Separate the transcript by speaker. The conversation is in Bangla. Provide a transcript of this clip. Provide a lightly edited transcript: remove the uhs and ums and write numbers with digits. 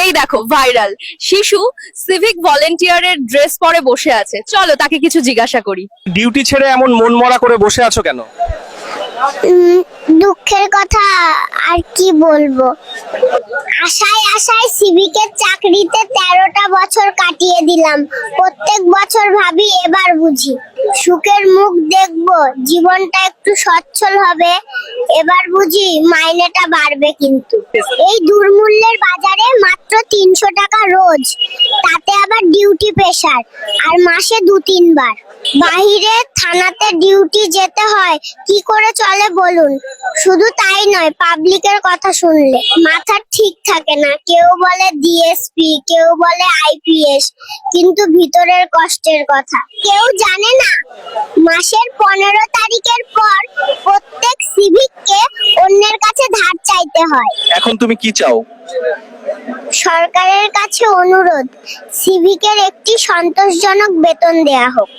Speaker 1: এই দেখো ভাইরাল শিশু সিভিক ভলেন্টিয়ারের ড্রেস পরে বসে আছে, চলো তাকে কিছু জিজ্ঞাসা করি।
Speaker 2: ডিউটি ছেড়ে এমন মনমরা করে বসে আছো কেন?
Speaker 3: দুঃখের কথা আর কি বলবো, আশায় আশায় সিভিকের চাকরিতে 13টা বছর কাটিয়ে দিলাম। প্রত্যেক বছর ভাবি এবার বুঝি সুখের মুখ দেখবো, জীবনটা একটু সচ্ছল হবে, এবার বুঝি মাইনেটা বাড়বে। কিন্তু এই দুর্মূল্যের বাজারে মাত্র 300 টাকা রোজ, তাতে আবার ডিউটি প্রেসার, আর মাসে 2-3 বার বাহিরে থানাতে ডিউটি যেতে হয়। কি করে চলে বলুন? শুধু তাই নয়, পাবলিকের কথা শুনলে মাথা ঠিক থাকে না। কেউ বলে ডিএসপি, কেউ বলে আইপিএস, কিন্তু ভিতরের কষ্টের কথা কেউ জানে না। মাসের 15 তারিখের পর প্রত্যেক সিভিককে অন্যের কাছে ধার চাইতে হয়।
Speaker 2: এখন তুমি কি চাও?
Speaker 3: সরকারের কাছে অনুরোধ, সিভিকের একটি সন্তোষজনক বেতন দেয়া হোক।